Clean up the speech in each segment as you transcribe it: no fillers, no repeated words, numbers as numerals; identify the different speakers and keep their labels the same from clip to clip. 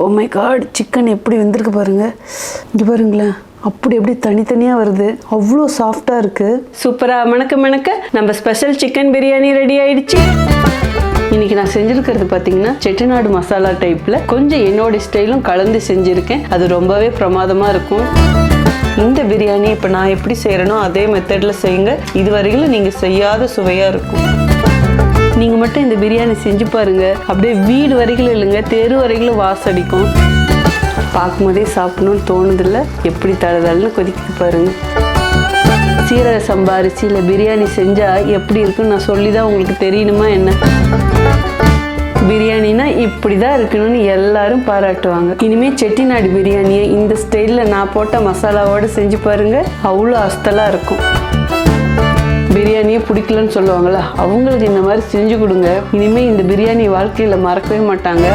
Speaker 1: Oh my God, chicken எப்படி வெந்திருக்கு பாருங்க. இங்கே பாருங்களேன், அப்படி எப்படி தனித்தனியாக வருது, அவ்வளோ சாஃப்டாக இருக்குது.
Speaker 2: சூப்பராக மணக்க மணக்க நம்ம ஸ்பெஷல் சிக்கன் பிரியாணி ரெடி ஆயிடுச்சு. இன்னைக்கு நான் செஞ்சுருக்கிறது பார்த்தீங்கன்னா செட்டிநாடு மசாலா டைப்பில் கொஞ்சம் என்னோட ஸ்டைலும் கலந்து செஞ்சுருக்கேன். அது ரொம்பவே பிரமாதமாக இருக்கும். இந்த பிரியாணி இப்போ நான் எப்படி செய்கிறேனோ அதே மெத்தடில் செய்யுங்க. இதுவரையிலும் நீங்கள் செய்யாத சுவையாக இருக்கும். நீங்கள் மட்டும் இந்த பிரியாணி செஞ்சு பாருங்க, அப்படியே வீடு வரைக்கும் இல்லைங்க, தெரு வரைக்கும் வாசடிக்கும். பார்க்கும்போதே சாப்பிடணும்னு தோணுதில்ல. எப்படி தழுதல்னு கொதிக்க பாருங்க. சீரக சம்பா அரிசியில் பிரியாணி செஞ்சால் எப்படி இருக்குன்னு நான் சொல்லி தான் உங்களுக்கு தெரியணுமா என்ன? பிரியாணினா இப்படி தான் இருக்கணும்னு எல்லாரும் பாராட்டுவாங்க. இனிமேல் செட்டிநாடு பிரியாணியை இந்த ஸ்டைலில் நான் போட்ட மசாலாவோடு செஞ்சு பாருங்க, அவ்வளோ அஸ்தலாக இருக்கும். பிரியாணியே பிடிக்கலன்னு சொல்லுவாங்களா, அவங்களுக்கு இந்த மாதிரி செஞ்சு கொடுங்க. இனிமேல் இந்த பிரியாணி வாழ்க்கையில் மறக்கவே மாட்டாங்க.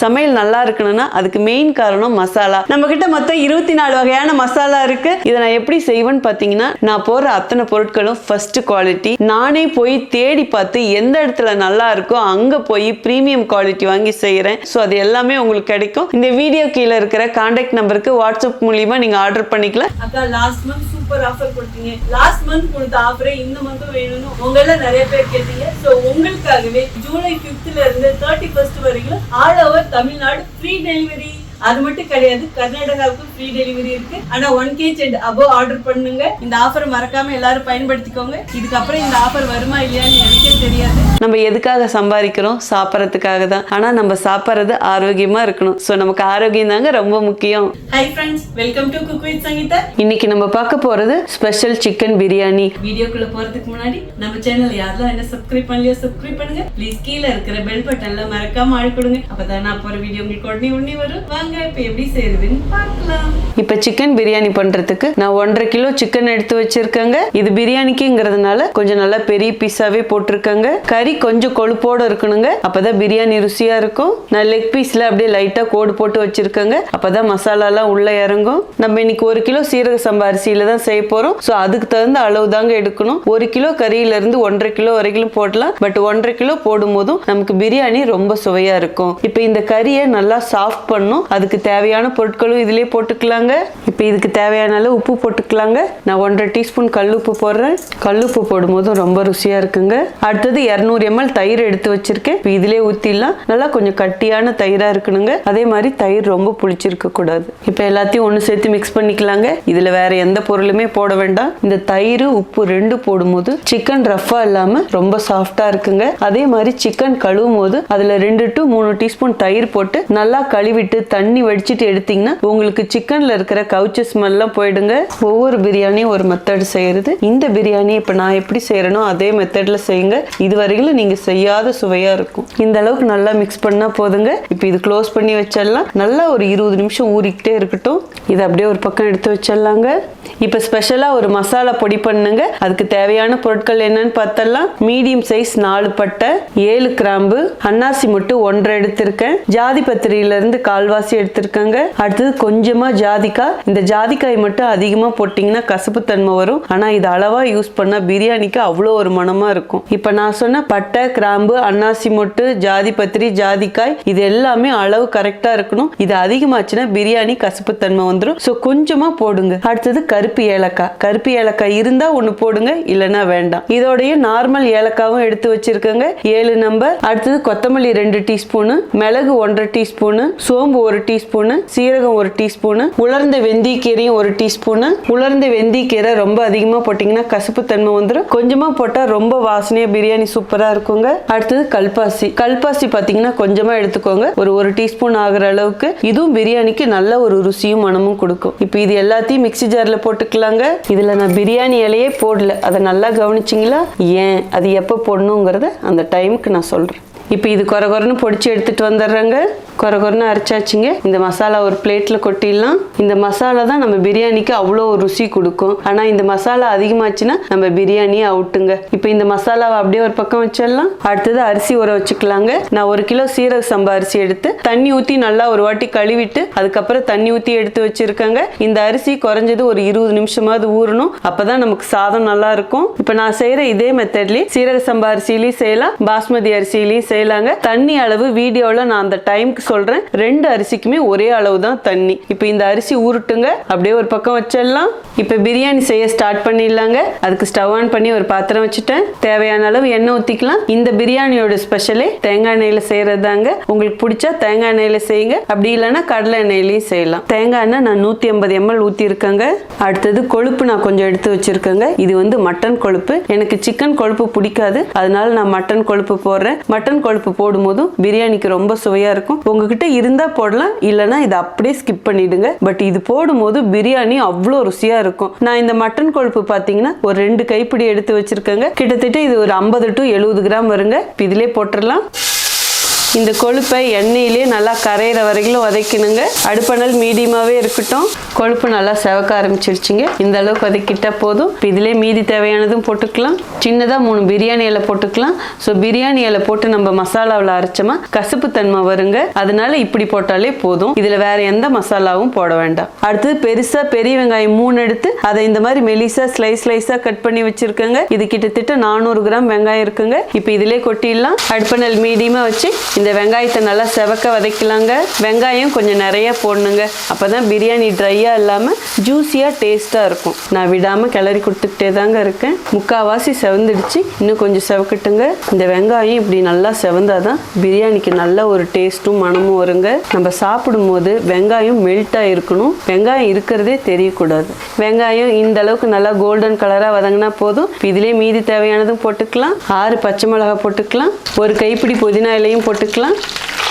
Speaker 2: சமையல் நல்லா இருக்கணும்னா அதுக்கு மெயின் காரணம் மசாலா. நம்ம கிட்ட மொத்தம் 24 வகையான மசாலா இருக்கு. இதை நான் எப்படி செய்வேன்னு பார்த்தீங்கன்னா, நான் போடுற அத்தனை பொருட்களும் ஃபர்ஸ்ட் குவாலிட்டி. நானே போய் தேடி பார்த்து எந்த இடத்துல நல்லா இருக்கோ அங்கே போய் ப்ரீமியம் குவாலிட்டி வாங்கி செய்கிறேன். ஸோ அது எல்லாமே உங்களுக்கு கிடைக்கும். இந்த வீடியோ கீழே இருக்கிற கான்டாக்ட் நம்பருக்கு வாட்ஸ்அப் மூலியமா நீங்கள் ஆர்டர் பண்ணிக்கலாம்.
Speaker 3: அக்கா லாஸ்ட் மந்த் சூப்பர் ஆஃபர் கொடுத்தீங்க. லாஸ்ட் மந்த் கொடுத்த ஆஃபரே இந்த மந்த்தும் வேணும்னு உங்கள நிறைய பேர் கேட்டீங்க. ஸோ உங்களுக்காகவே ஜூலை 5th இருந்து 31st வரைக்கும் all over Tamil Nadu free delivery. அது மட்டும் கிடையாது, கர்நாடகாவுக்கு ஃப்ரீ டெலிவரி இருக்கு. ஆனா 1 kg and above ஆர்டர் பண்ணுங்க. இந்த ஆஃபர் மறக்காம எல்லாரும் பயன்படுத்திக்கோங்க. இதுக்கப்புறம் இந்த ஆஃபர் வருமா இல்லையான்னு எனக்கே தெரியாது.
Speaker 2: நம்ம எதுக்காக சம்பாதிக்கிறோம்? சாப்பிட்றதுக்காக தான். ஆனா நம்ம சாப்பிட்றது ஆரோக்கியமா இருக்கணும். ஸோ நமக்கு ஆரோக்கியம் தாங்க ரொம்ப முக்கியம்.
Speaker 3: Hi friends, welcome to cook with Sangeetha.
Speaker 2: இன்னைக்கு நம்ம பார்க்க போறது ஸ்பெஷல் சிக்கன் பிரியாணி.
Speaker 3: வீடியோக்குள்ள போறதுக்கு முன்னாடி நம்ம சேனல் யாரெல்லாம் என்ன சப்ஸ்கிரைப் பண்ணலையோ சப்ஸ்கிரைப் பண்ணுங்க. ப்ளீஸ் கீழே இருக்கிற பெல் பட்டன்ல மறக்காம ஆள் கொடுங்க. அப்பதான் நான் போற வீடியோ உங்களுக்கு உடனே வரும். இப்ப எப்படி செய்யறதுன்னு பார்க்கலாம்.
Speaker 2: இப்ப சிக்கன் பிரியாணி பண்றதுக்கு நான் 1.5 கிலோ சிக்கன் எடுத்து வச்சிருக்கேங்க. இது பிரியாணிக்குங்கிறதுனால கொஞ்சம் நல்லா பெரிய பீஸாவே போட்டிருக்கேங்க. கறி கொஞ்சம் கொழுப்போட இருக்கணுங்க, அப்பதான் பிரியாணி ருசியா இருக்கும். நான் லெக் பீஸ்ல அப்படியே லைட்டா கோடு போட்டு வச்சிருக்கேங்க, அப்பதான் மசாலா எல்லாம் உள்ள இறங்கும். நம்ம இன்னைக்கு 1 கிலோ சீரக சம்பா அரிசியில தான் செய்ய போறோம். ஸோ அதுக்கு தகுந்த அளவு தாங்க எடுக்கணும். 1 கிலோ கறியில இருந்து 1.5 கிலோ வரைக்கும் போடலாம். பட் 1.5 கிலோ போடும் போதும் நமக்கு பிரியாணி ரொம்ப சுவையா இருக்கும். இப்ப இந்த கறியை நல்லா சாஃப்ட் பண்ணும். அதுக்கு தேவையான பொருட்களும் இதுலயே போட்டுக்கலாங்க. இப்போ இதுக்கு தேவையான அளவு உப்பு போட்டுக்கலாங்க. நான் 1.5 டீஸ்பூன் கல்லுப்பு போடுறேன். கல்லுப்பு போடும் போதும் ரொம்ப ருசியா இருக்குங்க. அடுத்தது 200 ml தயிர் எடுத்து வச்சிருக்கேன். இப்போ இதுலயே ஊத்திடலாம். நல்லா கொஞ்சம் கட்டியான தயிரா இருக்கணுங்க. அதே மாதிரி தயிர் ரொம்ப புளிச்சிருக்க கூடாது. இப்போ எல்லாத்தையும் ஒன்று சேர்த்து மிக்ஸ் பண்ணிக்கலாங்க. இதுல வேற எந்த பொருளுமே போட வேண்டாம். இந்த தயிர் உப்பு 2 போடும்போது சிக்கன் ரஃபா இல்லாம ரொம்ப சாஃப்டா இருக்குங்க. அதே மாதிரி சிக்கன் கழுவும் போது அதுல 2 to 3 டீஸ்பூன் தயிர் போட்டு நல்லா கழுவிட்டு தண்ணி வடிச்சிட்டு எடுத்தீங்கன்னா உங்களுக்கு சிக்கன்ல இருக்கிற கவுச்சி ஸ்மெல்லாம் போயிடுங்க. ஒவ்வொரு பிரியாணியும் ஒரு மெத்தட் செய்யறது. இந்த பிரியாணி இப்ப நான் எப்படி செய்யறேனோ அதே மெத்தட்ல செய்யுங்க. இதுவரையிலும் நீங்க செய்யாத சுவையா இருக்கும். இந்த அளவுக்கு நல்லா மிக்ஸ் பண்ணா போதுங்க. இப்போ இது க்ளோஸ் பண்ணி வச்சிடலாம். நல்லா ஒரு 20 நிமிஷம் ஊறிக்கிட்டே இருக்கட்டும். இது அப்படியே ஒரு பக்கம் எடுத்து வச்சிடலாங்க. இப்போ ஸ்பெஷலா ஒரு மசாலா பொடி பண்ணுங்க. அதுக்கு தேவையான பொருட்கள் என்னன்னு பார்த்தலாம். மீடியம் சைஸ் 4 பட்டை, 7 கிராம்பு, அன்னாசி மொட்டு 1.5 எடுத்திருக்கேன். ஜாதி பத்திரியில இருந்து கால்வாசி எடுத்திருக்கேங்க. அடுத்தது கொஞ்சமா ஜாதிக்காய். இந்த ஜாதிக்காய் மட்டும் அதிகமா போட்டீங்கன்னா கசப்பு தன்மை வரும். ஆனா இது அளவா யூஸ் பண்ணா பிரியாணிக்கு அவ்வளோ ஒரு மனமா இருக்கும். இப்ப நான் சொன்ன பட்டை, கிராம்பு, அன்னாசி மொட்டு, ஜாதி பத்திரி, ஜாதிக்காய் இது எல்லாமே அளவு கரெக்டா இருக்கணும். இது அதிகமாச்சுன்னா பிரியாணி கசப்பு தன்மை வந்துடும். ஸோ கொஞ்சமா போடுங்க. அடுத்தது கருப்பு ஏலக்காய். கருப்பு ஏலக்காய் இருந்தா ஒண்ணு போடுங்க, இல்லைன்னா வேண்டாம். இதோடைய நார்மல் ஏலக்காவும் எடுத்து வச்சிருக்கேங்க, 7 நம்பர். அடுத்தது கொத்தமல்லி 2 டீஸ்பூனு, மிளகு 1.5 டீஸ்பூனு, சோம்பு 1 டீஸ்பூனு, சீரகம் 1 டீஸ்பூனு, உலர்ந்த வெந்தயக்கீரையும் 1 டீஸ்பூனு. உலர்ந்த வெந்தயக்கீரை ரொம்ப அதிகமா போட்டீங்கன்னா கசப்பு தன்மை வந்துடும். கொஞ்சமா போட்டா ரொம்ப வாசனையா பிரியாணி சூப்பரா இருக்குங்க. அடுத்தது கல்பாசி. கல்பாசி பாத்தீங்கன்னா கொஞ்சமா எடுத்துக்கோங்க, ஒரு 1 டீஸ்பூன் ஆகுற அளவுக்கு. இதுவும் பிரியாணிக்கு நல்ல ஒரு ருசியும் மனமும் கொடுக்கும். இப்போ இது எல்லாத்தையும் மிக்ஸி ஜார்ல போட்டுக்கலாங்க. இதுல நான் பிரியாணி இலையே போடல, அதை நல்லா கவனிச்சிங்களா? ஏன் அது எப்போ போடணுங்கிறத அந்த டைமுக்கு நான் சொல்றேன். இப்போ இது கொரகொரன்னு பொடிச்சு எடுத்துட்டு வந்துடுறேங்க. கொரகொரன்னு அரைச்சாச்சுங்க. இந்த மசாலா ஒரு பிளேட்ல கொட்டிடலாம். இந்த மசாலா தான் நம்ம பிரியாணிக்கு அவ்வளோ ருசி கொடுக்கும். ஆனா இந்த மசாலா அதிகமாச்சுன்னா நம்ம பிரியாணியே அவுட்டுங்க. இப்போ இந்த மசாலாவை அப்படியே ஒரு பக்கம் வச்சிடலாம். அடுத்தது அரிசி ஊற வச்சுக்கலாங்க. நான் 1 கிலோ சீரக சம்பா அரிசி எடுத்து தண்ணி ஊற்றி நல்லா ஒரு வாட்டி கழுவிட்டு அதுக்கப்புறம் தண்ணி ஊற்றி எடுத்து வச்சிருக்கேங்க. இந்த அரிசி குறைஞ்சது ஒரு 20 நிமிஷமாவது ஊறணும். அப்பதான் நமக்கு சாதம் நல்லா இருக்கும். இப்போ நான் செய்யற இதே மெத்தட்லயே சீரக சம்பா அரிசியிலையும் செய்யலாம், பாஸ்மதி அரிசியிலையும் செய்யலாங்க. தண்ணி அளவு வீடியோவில் நான் அந்த டைமுக்கு சொல்றேன். 2 அரிசிக்குமே ஒரே அளவு தான் தண்ணி. இப்போ இந்த அரிசி ஊறட்டுங்க. அப்படியே ஒரு பக்கம் வச்சிடலாம். இப்போ பிரியாணி செய்ய ஸ்டார்ட் பண்ணிடலாங்க. அதுக்கு ஸ்டவ் ஆன் பண்ணி ஒரு பாத்திரம் வச்சுட்டேன். தேவையான அளவு எண்ணெய் ஊற்றிக்கலாம். இந்த பிரியாணியோட ஸ்பெஷலே தேங்காய் எண்ணெயில் செய்யறது தாங்க. உங்களுக்கு பிடிச்சா தேங்காய் எண்ணெயில் செய்யுங்க, அப்படி இல்லைன்னா கடலை எண்ணெயிலையும் செய்யலாம். தேங்காய் எண்ணெய் நான் 150 ml ஊற்றிருக்கேங்க. அடுத்தது கொழுப்பு நான் கொஞ்சம் எடுத்து வச்சிருக்கேங்க. இது வந்து மட்டன் கொழுப்பு. எனக்கு சிக்கன் கொழுப்பு பிடிக்காது, அதனால நான் மட்டன் கொழுப்பு போடுறேன். மட்டன் கொழுப்பு போடும்போதும் பிரியாணிக்கு ரொம்ப சுவையா இருக்கும். உங்ககிட்ட இருந்தா போடலாம், இல்லைன்னா இதை அப்படியே ஸ்கிப் பண்ணிடுங்க. பட் இது போடும்போது பிரியாணி அவ்வளோ ருசியா இருக்கும். நான் இந்த மட்டன் கொழுப்பு பார்த்தீங்கன்னா ஒரு 2 கைப்பிடி எடுத்து வச்சிருக்கேங்க. கிட்டத்தட்ட இது ஒரு 50 to 70 கிராம் வருங்க. இதிலே போட்டுடலாம். இந்த கொழுப்பை எண்ணெயிலே நல்லா கரையிற வரைக்கும் வதக்கணுங்க. அடுப்பணல் மீடியமாவே இருக்கட்டும். கொழுப்பு நல்லா செவக்க ஆரம்பிச்சிருச்சுங்க. இந்த அளவுக்கு வதக்கிட்டா போதும். இதிலே மீதி தேவையானதும் போட்டுக்கலாம். சின்னதாக 3 பிரியாணி இலை போட்டுக்கலாம். ஸோ பிரியாணி இலை போட்டு நம்ம மசாலாவில் அரைச்சோமா கசப்பு தன்மை வருங்க. அதனால இப்படி போட்டாலே போதும். இதில் வேற எந்த மசாலாவும் போட வேண்டாம். அடுத்தது பெருசா பெரிய வெங்காயம் 3 எடுத்து அதை இந்த மாதிரி மெலிசா ஸ்லைஸா கட் பண்ணி வச்சிருக்கேங்க. இது கிட்டத்தட்ட 400 கிராம் வெங்காயம் இருக்குங்க. இப்போ இதிலே கொட்டிடலாம். அடுப்பணல் மீடியமா வச்சு இந்த வெங்காயத்தை நல்லா செவக்க வதக்கலாங்க. வெங்காயம் கொஞ்சம் நிறைய போடணுங்க. அப்பதான் பிரியாணி ட்ரையா இல்லாம ஜூசியா டேஸ்டா இருக்கும். நான் விடாம கிளறி கொடுத்துக்கிட்டே தாங்க இருக்கேன். முக்காவாசி செவந்துடுச்சு, இன்னும் கொஞ்சம் செவக்கட்டுங்க. இந்த வெங்காயம் இப்படி நல்லா செவந்தாதான் பிரியாணிக்கு நல்ல ஒரு டேஸ்ட்டும் மனமும் வருங்க. நம்ம சாப்பிடும் போது வெங்காயம் மெல்ட் ஆயிருக்கணும். வெங்காயம் இருக்கிறதே தெரியக்கூடாது. வெங்காயம் இந்த அளவுக்கு நல்லா கோல்டன் கலரா வதங்கினா போதும். இதிலே மீதி தேவையானதும் போட்டுக்கலாம். 6 பச்சை மிளகாய் போட்டுக்கலாம். ஒரு கைப்பிடி புதினா இலையும் போட்டுக்கலாம்.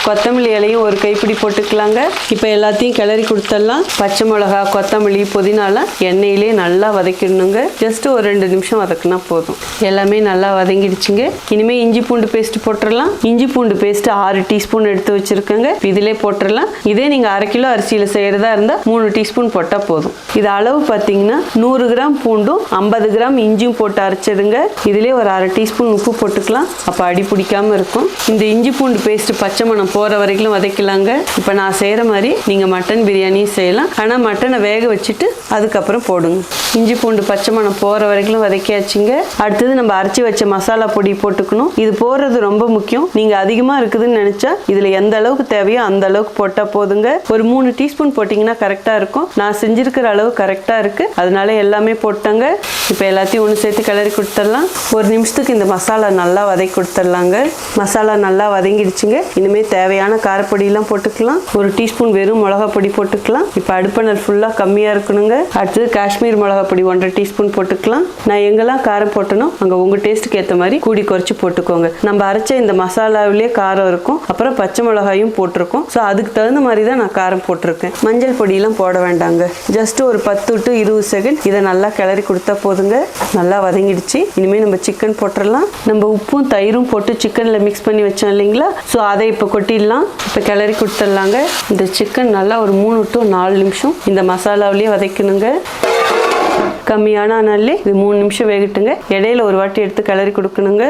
Speaker 2: கொத்தமல்லி இலையும் ஒரு கைப்பிடி போட்டுக்கலாங்க. இப்போ எல்லாத்தையும் கிளறி கொடுத்துடலாம். பச்சை மிளகா, கொத்தமல்லி, புதினாலாம் எண்ணெயிலே நல்லா வதக்கிடணுங்க. ஜஸ்ட் ஒரு 2 நிமிஷம் வதக்குனா போதும். எல்லாமே நல்லா வதங்கிடுச்சுங்க. இனிமேல் இஞ்சி பூண்டு பேஸ்ட் போட்டுடலாம். இஞ்சி பூண்டு பேஸ்ட் 6 டீஸ்பூன் எடுத்து வச்சிருக்கேங்க. இதிலே போட்டுடலாம். இதே நீங்கள் 1/2 கிலோ அரிசியில் செய்கிறதா இருந்தால் 3 டீஸ்பூன் போட்டால் போதும். இது அளவு பார்த்தீங்கன்னா 100 கிராம் பூண்டும் 50 கிராம் இஞ்சியும் போட்டு அரைச்சதுங்க. இதிலே ஒரு 1/2 டீஸ்பூன் உப்பு போட்டுக்கலாம். அப்போ அடி பிடிக்காம இருக்கும். இந்த இஞ்சி பூண்டு பேஸ்ட் பச்சை மணம் போகிற வரைக்கும் வதக்கலாங்க. இப்போ நான் செய்கிற மாதிரி நீங்கள் மட்டன் பிரியாணியும் செய்யலாம். ஆனால் மட்டனை வேக வச்சுட்டு அதுக்கப்புறம் போடுங்க. இஞ்சி பூண்டு பச்சை மணம் போகிற வரைக்கும் வதக்கியாச்சுங்க. அடுத்தது நம்ம அரைச்சி வச்ச மசாலா பொடி போட்டுக்கணும். இது போடுறது ரொம்ப முக்கியம். நீங்கள் அதிகமாக இருக்குதுன்னு நினச்சா இதில் எந்த அளவுக்கு தேவையோ அந்த அளவுக்கு போட்டால் போதுங்க. ஒரு 3 டீஸ்பூன் போட்டிங்கன்னா கரெக்டாக இருக்கும். நான் செஞ்சுருக்கிற அளவு கரெக்டாக இருக்குது, அதனால எல்லாமே போட்டாங்க. இப்போ எல்லாத்தையும் ஒன்று சேர்த்து கிளறி கொடுத்துடலாம். 1 நிமிஷத்துக்கு இந்த மசாலா நல்லா வதக்கி கொடுத்துடலாங்க. மசாலா நல்லா வதங்கிடுச்சுங்க. இனிமேல் தேவையான காரப்பொடியெல்லாம் போட்டுக்கலாம். 1 டீஸ்பூன் வெறும் மிளகா பொடி போட்டுக்கலாம். இப்போ அடுப்பணல் ஃபுல்லாக கம்மியாக இருக்கணுங்க. அடுத்தது காஷ்மீர் மிளகா பொடி 1/2 டீஸ்பூன் போட்டுக்கலாம். நான் எங்கெல்லாம் காரம் போட்டனோ அங்கே உங்கள் டேஸ்ட்டுக்கு ஏற்ற மாதிரி கூடி குறைச்சி போட்டுக்கோங்க. நம்ம அரைச்ச இந்த மசாலாவிலே காரம் இருக்கும். அப்புறம் பச்சை மிளகாயும் போட்டிருக்கோம். ஸோ அதுக்கு தகுந்த மாதிரி தான் நான் காரம் போட்டிருக்கேன். மஞ்சள் பொடியெல்லாம் போட வேண்டாங்க. ஜஸ்ட் ஒரு 10 to 20 செகண்ட் இதை நல்லா கிளறி கொடுத்தா போதுங்க. நல்லா வதங்கிடுச்சு. இனிமேல் நம்ம சிக்கன் போட்டுடலாம். நம்ம உப்பும் தயிரும் போட்டு சிக்கனில் மிக்ஸ் பண்ணி வச்சோம் இல்லைங்களா? ஸோ அதை இப்போ கொட்டிடலாம். இப்போ கிளறி கொடுத்துடலாங்க. இந்த சிக்கன் நல்லா ஒரு 3 to 4 நிமிஷம் இந்த மசாலாவிலேயே வதக்கணுங்க. கம்மியான நல்லே இது 3 நிமிஷம் வேகட்டுங்க. இடையில ஒரு வாட்டி எடுத்து கிளறி கொடுக்கணுங்க.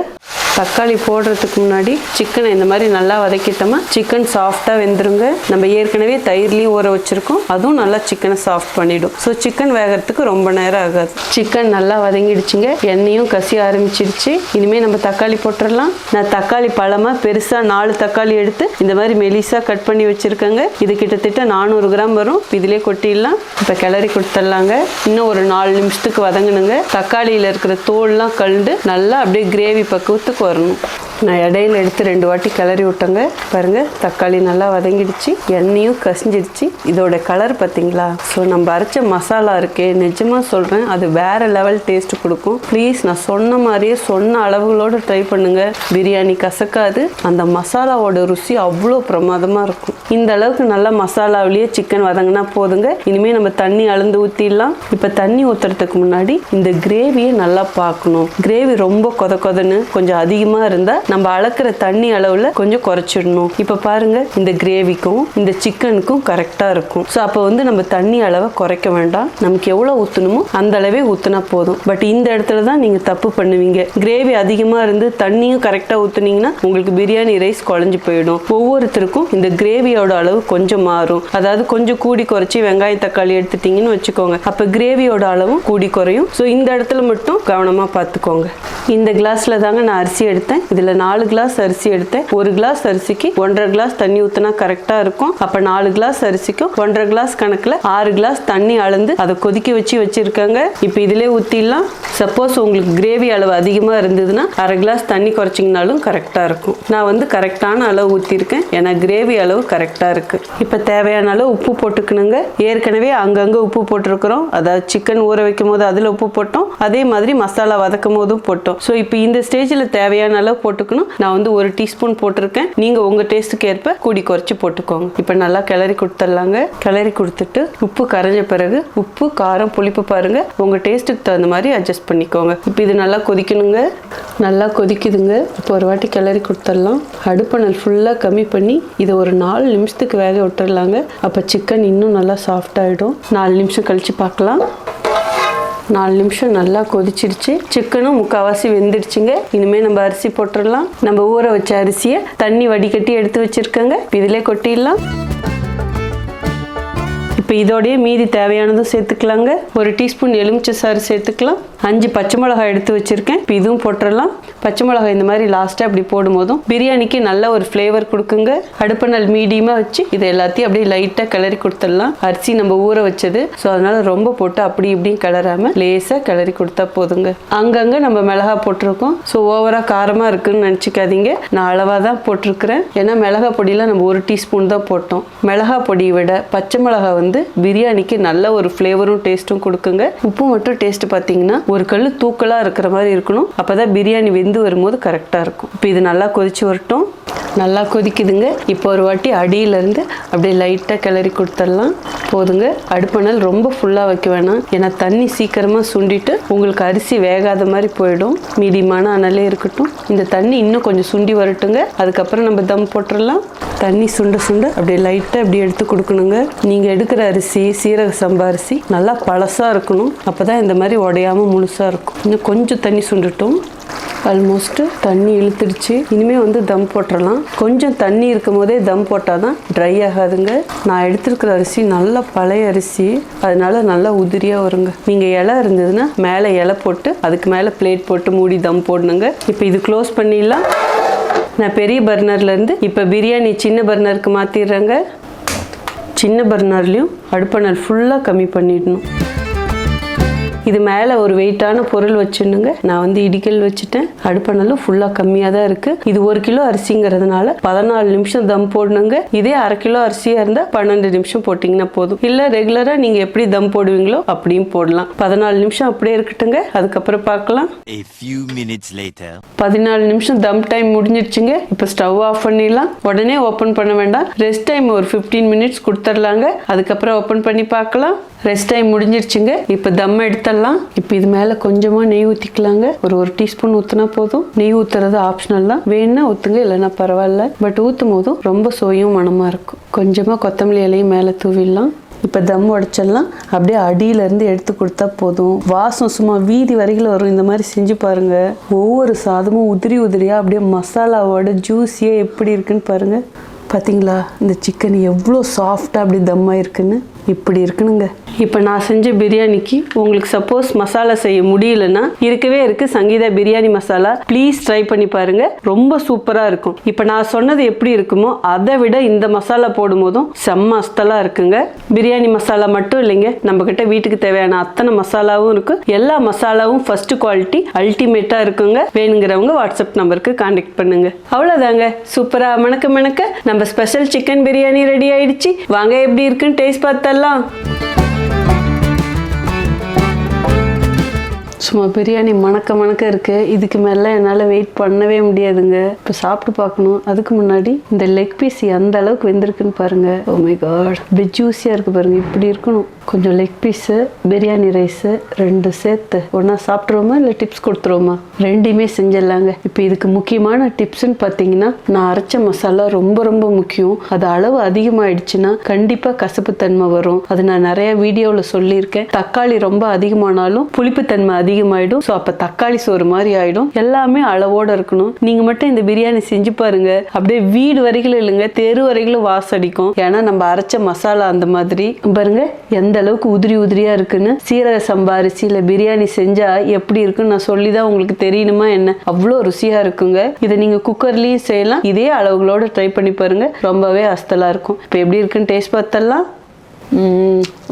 Speaker 2: தக்காளி போடுறதுக்கு முன்னாடி சிக்கனை இந்த மாதிரி நல்லா வதக்கிட்டோமா சிக்கன் சாஃப்டாக வெந்துருங்க. நம்ம ஏற்கனவே தயிர்லையும் ஊற வச்சிருக்கோம், அதுவும் நல்லா சிக்கனை சாஃப்ட் பண்ணிடும். ஸோ சிக்கன் வேகிறதுக்கு ரொம்ப நேரம் ஆகாது. சிக்கன் நல்லா வதங்கிடுச்சுங்க. எண்ணெயும் கசி ஆரம்பிச்சிடுச்சு. இனிமேல் நம்ம தக்காளி போட்டுடலாம். நான் தக்காளி பழமாக பெருசாக 4 தக்காளி எடுத்து இந்த மாதிரி மெலிசாக கட் பண்ணி வச்சுருக்கேங்க. இது கிட்டத்தட்ட 400 கிராம் வரும். இதிலே கொட்டிடலாம். இப்போ கிளறி கொடுத்துடலாங்க. இன்னும் ஒரு 4 நிமிஷத்துக்கு வதங்கணுங்க. தக்காளியில் இருக்கிற தோல்லாம் கழுந்து நல்லா அப்படியே கிரேவி பக்குவத்துக்கு வரணும். நான் இடையில எடுத்து 2 வாட்டி கிளறி விட்டேங்க. பாருங்க, தக்காளி நல்லா வதங்கிடுச்சு, எண்ணெயும் கசிஞ்சிடுச்சு. இதோட கலர் பார்த்தீங்களா? ஸோ நம்ம அரைச்ச மசாலா இருக்கே, நிஜமா சொல்கிறேன், அது வேற லெவல் டேஸ்ட் கொடுக்கும். ப்ளீஸ் நான் சொன்ன மாதிரியே சொன்ன அளவுகளோடு ட்ரை பண்ணுங்க. பிரியாணி கசக்காது. அந்த மசாலாவோட ருசி அவ்வளோ பிரமாதமாக இருக்கும். இந்த அளவுக்கு நல்லா மசாலாவிலேயே சிக்கன் வதங்கினா போதுங்க. இனிமே நம்ம தண்ணி அளந்து ஊற்றிடலாம். இப்போ தண்ணி ஊற்றுறதுக்கு முன்னாடி இந்த கிரேவியை நல்லா பார்க்கணும். கிரேவி ரொம்ப கொதன்னு கொஞ்சம் அதிகமாக இருந்தால் நம்ம அளக்குற தண்ணி அளவில் கொஞ்சம் குறைச்சிடணும். இப்போ பாருங்க, இந்த கிரேவிக்கும் இந்த சிக்கனுக்கும் கரெக்டாக இருக்கும். ஸோ அப்போ நம்ம தண்ணி அளவை குறைக்க வேண்டாம். நமக்கு எவ்வளோ ஊற்றணுமோ அந்த அளவே ஊற்றினா போதும். பட் இந்த இடத்துல தான் நீங்கள் தப்பு பண்ணுவீங்க. கிரேவி அதிகமாக இருந்து தண்ணியும் கரெக்டாக ஊற்றுனீங்கன்னா உங்களுக்கு பிரியாணி ரைஸ் குழஞ்சி போயிடும். ஒவ்வொருத்தருக்கும் இந்த கிரேவியோட அளவு கொஞ்சம் மாறும். அதாவது கொஞ்சம் கூடி குறைச்சி வெங்காயம் தக்காளி எடுத்துட்டீங்கன்னு வச்சுக்கோங்க, அப்போ கிரேவியோட அளவும் கூடி குறையும். ஸோ இந்த இடத்துல மட்டும் கவனமாக பார்த்துக்கோங்க. இந்த கிளாஸில் தாங்க நான் அரிசி எடுத்தேன். இதில் 4 கிளாஸ் அரிசி எடுத்தேன். 1 கிளாஸ் அரிசிக்கு 1.5 கிளாஸ் தண்ணி ஊற்றினா கரெக்டாக இருக்கும். அப்போ 4 கிளாஸ் அரிசிக்கும் 1.5 கிளாஸ் கணக்கில் 6 கிளாஸ் தண்ணி அளந்து அதை கொதிக்க வச்சிருக்காங்க. இப்போ இதிலே ஊற்றிடலாம். சப்போஸ் உங்களுக்கு கிரேவி அளவு அதிகமாக இருந்ததுன்னா 1/2 கிளாஸ் தண்ணி குறைச்சிங்கனாலும் கரெக்டாக இருக்கும். நான் கரெக்டான அளவு ஊற்றிருக்கேன், ஏன்னா கிரேவி அளவு கரெக்டாக இருக்குது. இப்போ தேவையான அளவு உப்பு போட்டுக்கணுங்க. ஏற்கனவே அங்கங்கே உப்பு போட்டிருக்கிறோம். அதாவது சிக்கன் ஊற வைக்கும் போது அதில் உப்பு போட்டோம், அதே மாதிரி மசாலா வதக்கும் போதும் போட்டோம். ஸோ இப்போ இந்த ஸ்டேஜில் தேவையான அளவு போட்டுக்கணும். நான் 1 டீஸ்பூன் போட்டிருக்கேன். நீங்கள் உங்கள் டேஸ்ட்டுக்கு ஏற்ப கூடி குறைச்சி போட்டுக்கோங்க. இப்போ நல்லா கிளறி கொடுத்துடலாங்க. கிளறி கொடுத்துட்டு உப்பு கரைஞ்ச பிறகு உப்பு காரம் புளிப்பு பாருங்க, உங்கள் டேஸ்ட்டுக்கு தகுந்த மாதிரி அட்ஜஸ்ட் பண்ணிக்கோங்க. இப்போ இது நல்லா கொதிக்கணுங்க. நல்லா கொதிக்குதுங்க. இப்போ ஒரு வாட்டி கிளறி கொடுத்துடலாம். அடுப்பணல் ஃபுல்லாக கம்மி பண்ணி இதை ஒரு 4 நிமிஷத்துக்கு வேக விட்டுடலாங்க. அப்போ சிக்கன் இன்னும் நல்லா சாஃப்ட் ஆகிடும். 4 நிமிஷம் கழித்து பார்க்கலாம். 4 நிமிஷம் நல்லா கொதிச்சிருச்சு. சிக்கனும் முக்கால்வாசி வெந்துடுச்சுங்க. இனிமேல் நம்ம அரிசி போட்டுடலாம். நம்ம ஊற வச்ச அரிசியை தண்ணி வடிகட்டி எடுத்து வச்சிருக்கோங்க. இதிலே கொட்டிடலாம். இப்போ இதோடய மீதி தேவையானதும் சேர்த்துக்கலாங்க. 1 டீஸ்பூன் எலுமிச்சை சாறு சேர்த்துக்கலாம். 5 பச்சை மிளகாய் எடுத்து வச்சிருக்கேன். இப்போ இதுவும் போட்டுடலாம். பச்சை மிளகாய் இந்த மாதிரி லாஸ்ட்டாக அப்படி போடும்போதும் பிரியாணிக்கு நல்ல ஒரு ஃப்ளேவர் கொடுக்குங்க. அடுப்பணல் மீடியமாக வச்சு இதை எல்லாத்தையும் அப்படியே லைட்டாக கிளறி கொடுத்துடலாம். அரிசி நம்ம ஊற வச்சது, ஸோ அதனால ரொம்ப போட்டு அப்படி இப்படியும் கிளறாம லேசாக கிளறி கொடுத்தா போதுங்க. அங்கங்கே நம்ம மிளகா போட்டிருக்கோம். ஸோ ஓவராக காரமாக இருக்குன்னு நினச்சிக்காதீங்க. நான் அளவாக தான் போட்டிருக்கிறேன். ஏன்னா மிளகா பொடியில் நம்ம 1 டீஸ்பூன் தான் போட்டோம். மிளகா பொடியை விட பச்சை மிளகா பிரியாணிக்கு நல்ல ஒரு ஃப்ளேவரும் டேஸ்ட்டும் கொடுக்குங்க. உப்பு மட்டும் டேஸ்ட் பார்த்தீங்கன்னா ஒரு கல் தூக்கலாக இருக்கிற மாதிரி இருக்கணும். அப்போதான் பிரியாணி வெந்து வரும்போது கரெக்டாக இருக்கும். இப்போ இது நல்லா கொதிச்சு வரட்டும். நல்லா கொதிக்குதுங்க. இப்போ ஒரு வாட்டி அடியிலேருந்து அப்படியே லைட்டாக கிளறி கொடுத்துடலாம். போதுங்க. அடுப்பணல் ரொம்ப ஃபுல்லாக வைக்க வேணாம், ஏன்னா தண்ணி சீக்கிரமாக சுண்டிட்டு உங்களுக்கு அரிசி வேகாத மாதிரி போயிடும். மீடியமான அனலே இருக்கட்டும். இந்த தண்ணி இன்னும் கொஞ்சம் சுண்டி வரட்டுங்க. அதுக்கப்புறம் நம்ம தம் போட்டுடலாம். தண்ணி சுண்ட அப்படியே லைட்டாக அப்படி எடுத்து கொடுக்கணுங்க. நீங்கள் எடுக்கிற அரிசி சீரக சம்பா அரிசி நல்லா பழசாக இருக்கணும். அப்போ தான் இந்த மாதிரி உடையாமல் முழுசாக இருக்கும். இன்னும் கொஞ்சம் தண்ணி சுண்டட்டும். ஆல்மோஸ்ட் தண்ணி இழுத்துடுச்சு. இனிமேல் தம் போட்டுடலாம். கொஞ்சம் தண்ணி இருக்கும் போதே தம் போட்டால் தான் ட்ரை ஆகாதுங்க. நான் எடுத்துருக்கிற அரிசி நல்லா பழைய அரிசி, அதனால நல்லா உதிரியாக வருங்க. நீங்கள் இலை இருந்ததுன்னா மேலே இலை போட்டு அதுக்கு மேலே பிளேட் போட்டு மூடி தம் போடணுங்க. இப்போ இது க்ளோஸ் பண்ணிடலாம். நான் பெரிய பர்னர்லேருந்து இப்போ பிரியாணி சின்ன பர்னருக்கு மாற்றிடுறேங்க. சின்ன பர்னர்லேயும் அடுப்பணல் ஃபுல்லாக கம்மி பண்ணிடணும். இது மேலே ஒரு வெயிட்டான பொருள் வச்சுடுங்க. நான் இடிக்கல் வச்சுட்டேன். அடுப்பணலும் ஃபுல்லாக கம்மியாக தான் இருக்குது. இது 1 கிலோ அரிசிங்கிறதுனால 14 நிமிஷம் தம் போடணுங்க. இதே 1/2 கிலோ அரிசியாக இருந்தால் 12 நிமிஷம் போட்டிங்கன்னா போதும். இல்லை ரெகுலராக நீங்கள் எப்படி தம் போடுவீங்களோ அப்படியும் போடலாம். 14 நிமிஷம் அப்படியே இருக்கட்டுங்க. அதுக்கப்புறம் பார்க்கலாம். 14 நிமிஷம் தம் டைம் முடிஞ்சிடுச்சுங்க. இப்போ ஸ்டவ் ஆஃப் பண்ணிடலாம். உடனே ஓப்பன் பண்ண வேண்டாம். ரெஸ்ட் டைம் ஒரு 15 மினிட்ஸ் கொடுத்துடலாங்க. அதுக்கப்புறம் ஓப்பன் பண்ணி பார்க்கலாம். ரெஸ்ட் டைம் முடிஞ்சிருச்சுங்க. இப்போ தம் எடுத்துடலாம். இப்போ இது மேலே கொஞ்சமாக நெய் ஊற்றிக்கலாங்க. ஒரு டீஸ்பூன் ஊற்றினா போதும். நெய் ஊற்றுறது ஆப்ஷனல் தான். வேணுன்னா ஊற்றுங்க, இல்லைன்னா பரவாயில்ல. பட் ஊற்றும் போதும் ரொம்ப சுவையும் மனமாக இருக்கும். கொஞ்சமாக கொத்தமல்லி இலையும் மேலே தூவிடலாம். இப்போ தம் உடைச்சிடலாம். அப்படியே அடியிலேருந்து எடுத்து கொடுத்தா போதும். வாசம் சும்மா வீதி வரைக்கும் வரும். இந்த மாதிரி செஞ்சு பாருங்க. ஒவ்வொரு சாதமும் உதிரியாக அப்படியே மசாலாவோட ஜூஸியாக எப்படி இருக்குன்னு பாருங்க. பார்த்தீங்களா இந்த சிக்கன் எவ்வளோ சாஃப்டாக அப்படி தம்மாக இருக்குன்னு? இப்படி இருக்கணுங்க. இப்போ நான் செஞ்ச பிரியாணிக்கு உங்களுக்கு சப்போஸ் மசாலா செய்ய முடியலன்னா இருக்கவே இருக்குது சங்கீதா பிரியாணி மசாலா. ப்ளீஸ் ட்ரை பண்ணி பாருங்கள். ரொம்ப சூப்பராக இருக்கும். இப்போ நான் சொன்னது எப்படி இருக்குமோ அதை விட இந்த மசாலா போடும் போதும் செம்ம அஸ்தலாக இருக்குங்க. பிரியாணி மசாலா மட்டும் இல்லைங்க, நம்மக்கிட்ட வீட்டுக்கு தேவையான அத்தனை மசாலாவும் இருக்குது. எல்லா மசாலாவும் ஃபர்ஸ்ட் குவாலிட்டி அல்டிமேட்டாக இருக்குங்க. வேணுங்கிறவங்க வாட்ஸ்அப் நம்பருக்கு கான்டாக்ட் பண்ணுங்க. அவ்வளோதாங்க. சூப்பராக மணக்க நம்ம ஸ்பெஷல் சிக்கன் பிரியாணி ரெடி ஆயிடுச்சு. வாங்க எப்படி இருக்குன்னு டேஸ்ட் பார்த்தலாம்.
Speaker 1: சும்மா பிரியாணி மணக்க இருக்கு. இதுக்கு மேல என்னால் வெயிட் பண்ணவே முடியாதுங்க. இப்போ சாப்பிட்டு பார்க்கணும். அதுக்கு முன்னாடி இந்த லெக் பீஸ் எந்த அளவுக்கு வெந்திருக்குன்னு பாருங்க. ஓ மை காட், அப்படியே ஜூஸியா இருக்கு பாருங்க. இப்படி இருக்கணும். கொஞ்சம் லெக் பீஸு, பிரியாணி ரைஸு 2 சேர்த்து ஒன்றா சாப்பிட்ருவோமா இல்லை டிப்ஸ் கொடுத்துருவோமா? ரெண்டுமே செஞ்சிடலாங்க. இப்போ இதுக்கு முக்கியமான டிப்ஸ்ன்னு பார்த்தீங்கன்னா, நான் அரைச்ச மசாலா ரொம்ப முக்கியம். அது அளவு அதிகமாகிடுச்சுன்னா கண்டிப்பாக கசப்புத்தன்மை வரும். அது நான் நிறைய வீடியோவில் சொல்லியிருக்கேன். தக்காளி ரொம்ப அதிகமானாலும் புளிப்புத்தன்மை அதிகமாயிடும். ஸோ அப்போ தக்காளி சோறு மாதிரி ஆயிடும். எல்லாமே அளவோடு இருக்கணும். நீங்கள் மட்டும் இந்த பிரியாணி செஞ்சு பாருங்க. அப்படியே வீடு வரைக்கும் இல்லைங்க, தெரு வரைக்கும் வாசடிக்கும். ஏன்னா நம்ம அரைச்ச மசாலா அந்த மாதிரி. பாருங்க எந்த அளவுக்கு உதிரியா இருக்குன்னு. சீரக சம்பா அரிசியில பிரியாணி செஞ்சா எப்படி இருக்குன்னு நான் சொல்லிதான் உங்களுக்கு தெரியணுமா என்ன? அவ்வளோ ருசியா இருக்குங்க. இதை நீங்க குக்கர்லயும் செய்யலாம். இதே அளவுகளோட ட்ரை பண்ணி பாருங்க. ரொம்பவே அஸ்தலா இருக்கும். இப்போ எப்படி இருக்குன்னு டேஸ்ட் பார்த்தலாம்.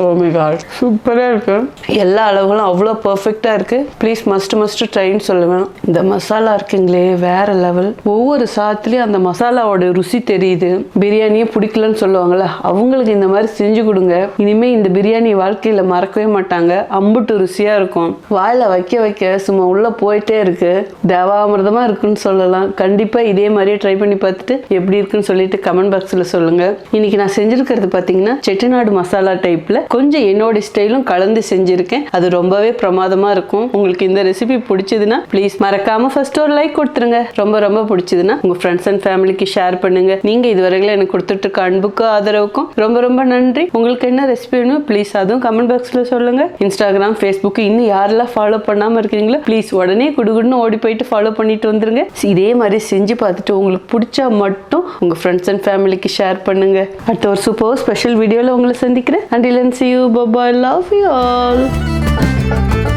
Speaker 1: ஓ மை காட், சூப்பராக இருக்கு. எல்லா அளவுகளும் அவ்வளோ பர்ஃபெக்டாக இருக்கு. ப்ளீஸ் மஸ்ட் ட்ரைன்னு சொல்லுவேன். இந்த மசாலா இருக்குங்களே வேற லெவல். ஒவ்வொரு சாத்துலேயும் அந்த மசாலாவோட ருசி தெரியுது. பிரியாணியே பிடிக்கலன்னு சொல்லுவாங்கள்ல, அவங்களுக்கு இந்த மாதிரி செஞ்சு கொடுங்க. இனிமே இந்த பிரியாணி வாழ்க்கையில் மறக்கவே மாட்டாங்க. அம்புட்டு ருசியாக இருக்கும். வாயில் வைக்க சும்மா உள்ளே போயிட்டே இருக்கு. தேவாமிர்தமாக இருக்குன்னு சொல்லலாம். கண்டிப்பாக இதே மாதிரியே ட்ரை பண்ணி பார்த்துட்டு எப்படி இருக்குன்னு சொல்லிட்டு கமெண்ட் பாக்ஸில் சொல்லுங்க. இன்னைக்கு நான் செஞ்சிருக்கிறது பார்த்தீங்கன்னா செட்டிநாடு மசாலா டைப்ல கொஞ்சம் என்னோட ஸ்டைலும் கலந்து செஞ்சிருக்கேன். அது ரொம்பவே பிரமாதமா இருக்கும். உங்களுக்கு இந்த ரெசிபி பிடிச்சதுன்னா ப்ளீஸ் மறக்காம ஃபர்ஸ்ட் ஒரு லைக் கொடுத்துருங்க. ரொம்ப பிடிச்சதுன்னா உங்க ஃப்ரெண்ட்ஸ் அண்ட் ஃபேமிலிக்கு ஷேர் பண்ணுங்க. நீங்க இதுவரையில எனக்கு கொடுத்துட்டு இருக்க அன்புக்கும் ஆதரவுக்கும் ரொம்ப நன்றி. உங்களுக்கு என்ன ரெசிபி வேணும் ப்ளீஸ் அதுவும் கமெண்ட் பாக்ஸ்ல சொல்லுங்க. இன்ஸ்டாகிராம், ஃபேஸ்புக் இன்னும் யாரெல்லாம் ஃபாலோ பண்ணாம இருக்கீங்களோ ப்ளீஸ் உடனே குடுகுடுன்னு ஓடி போயிட்டு ஃபாலோ பண்ணிட்டு வந்துருங்க. இதே மாதிரி செஞ்சு பார்த்துட்டு உங்களுக்கு பிடிச்சா மட்டும் உங்க ஃப்ரெண்ட்ஸ் அண்ட் ஃபேமிலிக்கு ஷேர் பண்ணுங்க. அடுத்த ஒரு சூப்பர் ஸ்பெஷல் வீடியோல உங்களை சந்திக்கிறேன். Until then, see you. Bye bye. Love you all.